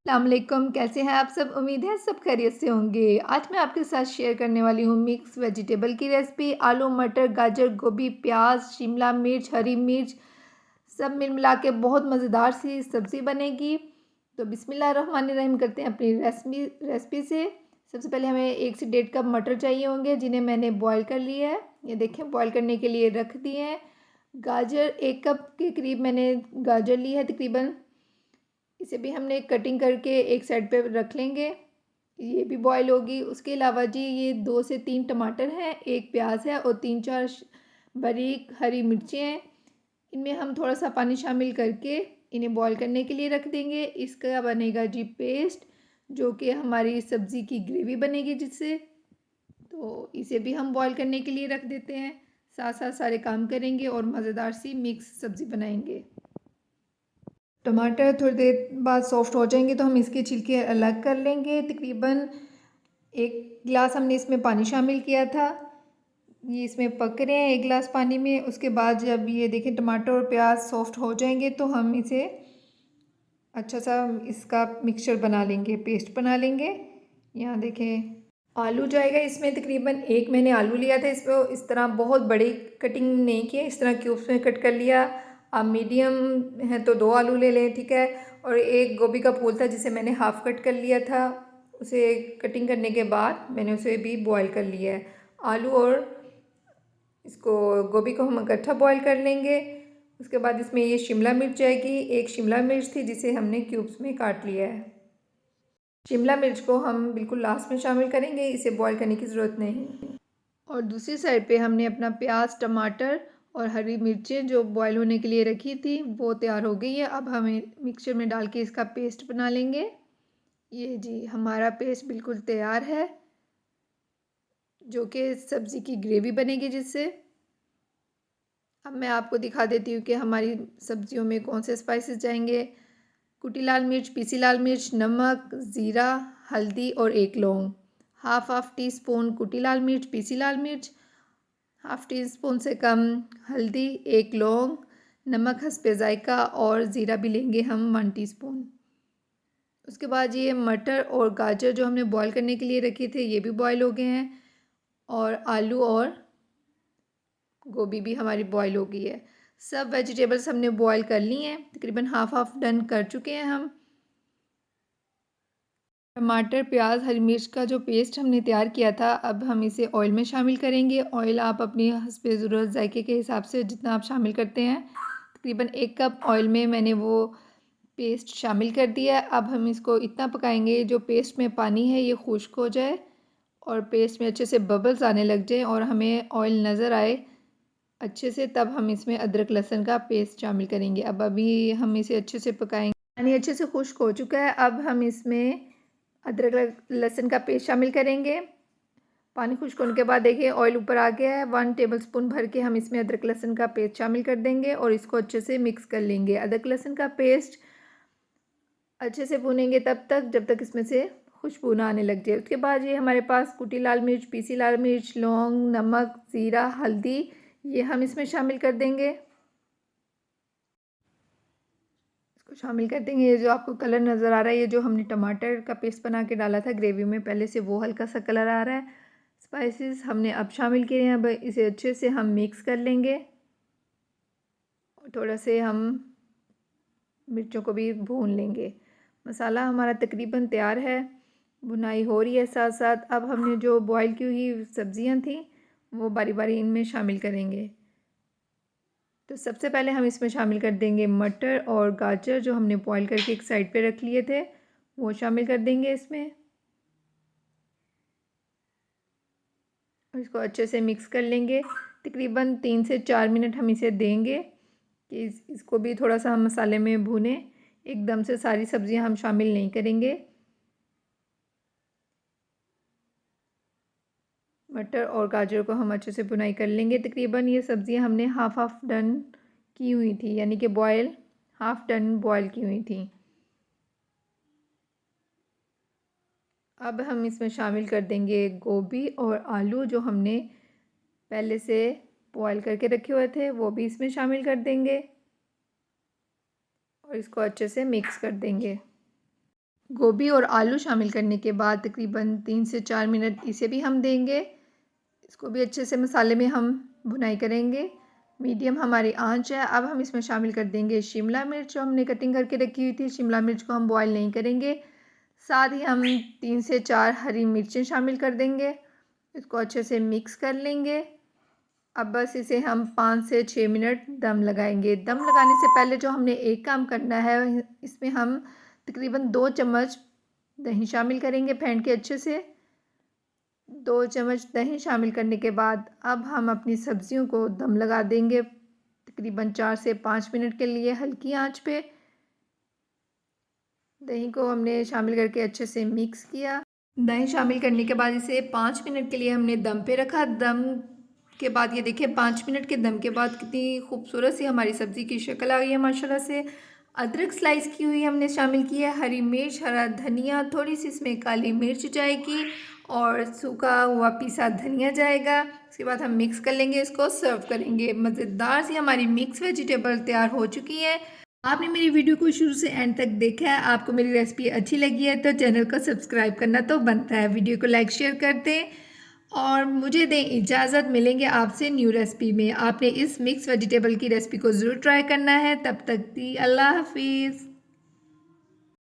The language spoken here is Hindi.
अस्सलामुअलैकुम, कैसे हैं आप सब। उम्मीद है सब खैरियत से होंगे। आज मैं आपके साथ शेयर करने वाली हूँ मिक्स वेजिटेबल की रेसिपी। आलू, मटर, गाजर, गोभी, प्याज, शिमला मिर्च, हरी मिर्च सब मिल मिला के बहुत मज़ेदार सी सब्ज़ी बनेगी। तो बिस्मिल्लाहिर्रहमानिर्रहीम करते हैं अपनी रेसिपी से। सबसे पहले हमें 1 से 1.5 कप मटर चाहिए होंगे, जिन्हें मैंने बॉयल कर लिया है। ये देखें, बॉयल करने के लिए रख दिए हैं। गाजर 1 कप के करीब मैंने गाजर ली है तकरीबन। इसे भी हमने कटिंग करके एक साइड पे रख लेंगे, ये भी बॉयल होगी। उसके अलावा जी ये 2 से 3 टमाटर हैं, 1 प्याज है और 3-4 बारीक हरी मिर्चें हैं। इनमें हम थोड़ा सा पानी शामिल करके इन्हें बॉयल करने के लिए रख देंगे। इसका बनेगा जी पेस्ट, जो कि हमारी सब्ज़ी की ग्रेवी बनेगी जिससे। तो इसे भी हम बॉयल करने के लिए रख देते हैं। साथ साथ सारे काम करेंगे और मज़ेदार सी मिक्स सब्ज़ी बनाएंगे। टमाटर थोड़ी देर बाद सॉफ्ट हो जाएंगे तो हम इसके छिलके अलग कर लेंगे। तकरीबन 1 गिलास हमने इसमें पानी शामिल किया था, ये इसमें पक रहे हैं 1 गिलास पानी में। उसके बाद जब ये देखें टमाटर और प्याज सॉफ्ट हो जाएंगे तो हम इसे अच्छा सा इसका मिक्सचर बना लेंगे, पेस्ट बना लेंगे। यहाँ देखें आलू जाएगा इसमें, तकरीबन 1 मैंने आलू लिया था। इसको इस तरह बहुत बड़ी कटिंग नहीं की, इस तरह क्यूब्स में कट कर लिया। आप मीडियम है तो 2 आलू ले लें, ठीक है। और 1 गोभी का फूल था जिसे मैंने हाफ़ कट कर लिया था। उसे कटिंग करने के बाद मैंने उसे भी बॉयल कर लिया है। आलू और इसको गोभी को हम इकट्ठा बॉयल कर लेंगे। उसके बाद इसमें ये शिमला मिर्च जाएगी, 1 शिमला मिर्च थी जिसे हमने क्यूब्स में काट लिया है। शिमला मिर्च को हम बिल्कुल लास्ट में शामिल करेंगे, इसे बॉईल करने की ज़रूरत नहीं। और दूसरी साइड पे हमने अपना प्याज, टमाटर और हरी मिर्चें जो बॉईल होने के लिए रखी थी वो तैयार हो गई है। अब हमें मिक्सचर में डाल के इसका पेस्ट बना लेंगे। ये जी हमारा पेस्ट बिल्कुल तैयार है, जो कि सब्ज़ी की ग्रेवी बनेगी जिससे। अब मैं आपको दिखा देती हूँ कि हमारी सब्जियों में कौन से स्पाइसेस जाएंगे। कुटी लाल मिर्च, पीसी लाल मिर्च, नमक, ज़ीरा, हल्दी और 1 लौंग। हाफ़ टी स्पून कुटी लाल मिर्च, पीसी लाल मिर्च, हाफ़ टी स्पून से कम हल्दी, 1 लौंग, नमक हस्बे ज़ायका और ज़ीरा भी लेंगे हम 1 टीस्पून। उसके बाद ये मटर और गाजर जो हमने बॉईल करने के लिए रखे थे ये भी बॉईल हो गए हैं, और आलू और गोभी भी हमारी बॉईल हो गई है। सब वेजिटेबल्स हमने बॉईल कर ली हैं, तकरीबन हाफ़ डन कर चुके हैं हम। टमाटर, प्याज, हरी मिर्च का जो पेस्ट हमने तैयार किया था, अब हम इसे ऑयल में शामिल करेंगे। ऑयल आप अपनी हस्बे ज़रूरत जायके के हिसाब से जितना आप शामिल करते हैं। तकरीबन 1 कप ऑयल में मैंने वो पेस्ट शामिल कर दिया है। अब हम इसको इतना पकाएंगे जो पेस्ट में पानी है ये खुश्क हो जाए और पेस्ट में अच्छे से बबल्स आने लग जाए और हमें ऑयल नज़र आए अच्छे से, तब हम इसमें अदरक लहसुन का पेस्ट शामिल करेंगे। अब अभी हम इसे अच्छे से पकाएंगे। पानी अच्छे से खुश्क हो चुका है, अब हम इसमें अदरक लहसुन का पेस्ट शामिल करेंगे। पानी खुश्क होने के बाद देखिए ऑयल ऊपर आ गया है। 1 टेबलस्पून भर के हम इसमें अदरक लहसुन का पेस्ट शामिल कर देंगे और इसको अच्छे से मिक्स कर लेंगे। अदरक लहसुन का पेस्ट अच्छे से भूनेंगे तब तक जब तक इसमें से खुशबू ना आने लग जाए। उसके बाद ये हमारे पास कुटी लाल मिर्च, पीसी लाल मिर्च, लौंग, नमक, ज़ीरा, हल्दी ये हम इसमें शामिल कर देंगे। इसको शामिल कर देंगे। ये जो आपको कलर नज़र आ रहा है, ये जो हमने टमाटर का पेस्ट बना के डाला था ग्रेवी में पहले से, वो हल्का सा कलर आ रहा है। स्पाइसेस हमने अब शामिल किए हैं। अब इसे अच्छे से हम मिक्स कर लेंगे और थोड़ा से हम मिर्चों को भी भून लेंगे। मसाला हमारा तकरीबन तैयार है, भुनाई हो रही है साथ साथ। अब हमने जो बॉईल की हुई सब्जियां थी वो बारी बारी इनमें शामिल करेंगे। तो सबसे पहले हम इसमें शामिल कर देंगे मटर और गाजर जो हमने बॉईल करके एक साइड पे रख लिए थे, वो शामिल कर देंगे इसमें और इसको अच्छे से मिक्स कर लेंगे। तकरीबन 3 से 4 मिनट हम इसे देंगे कि इसको भी थोड़ा सा हम मसाले में भूनें। एकदम से सारी सब्जियां हम शामिल नहीं करेंगे। मटर और गाजर को हम अच्छे से भुनाई कर लेंगे। तकरीबन ये सब्जियां हमने हाफ़ डन की हुई थी, यानी कि बॉयल हाफ़ डन बॉयल की हुई थी। अब हम इसमें शामिल कर देंगे गोभी और आलू जो हमने पहले से बॉयल करके रखे हुए थे, वो भी इसमें शामिल कर देंगे और इसको अच्छे से मिक्स कर देंगे। गोभी और आलू शामिल करने के बाद तकरीबन 3 से 4 मिनट इसे भी हम देंगे। इसको भी अच्छे से मसाले में हम भुनाई करेंगे। मीडियम हमारी आंच है। अब हम इसमें शामिल कर देंगे शिमला मिर्च जो हमने कटिंग करके रखी हुई थी। शिमला मिर्च को हम बॉयल नहीं करेंगे। साथ ही हम 3 से 4 हरी मिर्चें शामिल कर देंगे। इसको अच्छे से मिक्स कर लेंगे। अब बस इसे हम 5 से 6 मिनट दम लगाएंगे। दम लगाने से पहले जो हमने एक काम करना है, इसमें हम तकरीबन 2 चम्मच दही शामिल करेंगे फेंट के अच्छे से। 2 चम्मच दही शामिल करने के बाद अब हम अपनी सब्जियों को दम लगा देंगे तकरीबन 4 से 5 मिनट के लिए हल्की आंच पे। दही को हमने शामिल करके अच्छे से मिक्स किया। दही शामिल करने के बाद इसे 5 मिनट के लिए हमने दम पे रखा। दम के बाद ये देखिए 5 मिनट के दम के बाद कितनी खूबसूरत सी हमारी सब्ज़ी की शक्ल आ गई है माशाल्लाह से। अदरक स्लाइस की हुई हमने शामिल की है, हरी मिर्च, हरा धनिया, थोड़ी सी इसमें काली मिर्च जाएगी और सूखा हुआ पीसा धनिया जाएगा। उसके बाद हम मिक्स कर लेंगे, इसको सर्व करेंगे। मज़ेदार सी हमारी मिक्स वेजिटेबल तैयार हो चुकी है। आपने मेरी वीडियो को शुरू से एंड तक देखा है, आपको मेरी रेसिपी अच्छी लगी है तो चैनल को सब्सक्राइब करना तो बनता है। वीडियो को लाइक शेयर कर दें और मुझे दें इजाज़त। मिलेंगे आपसे न्यू रेसिपी में। आपने इस मिक्स वेजिटेबल की रेसिपी को ज़रूर ट्राई करना है। तब तक दी अल्लाह हाफिज़।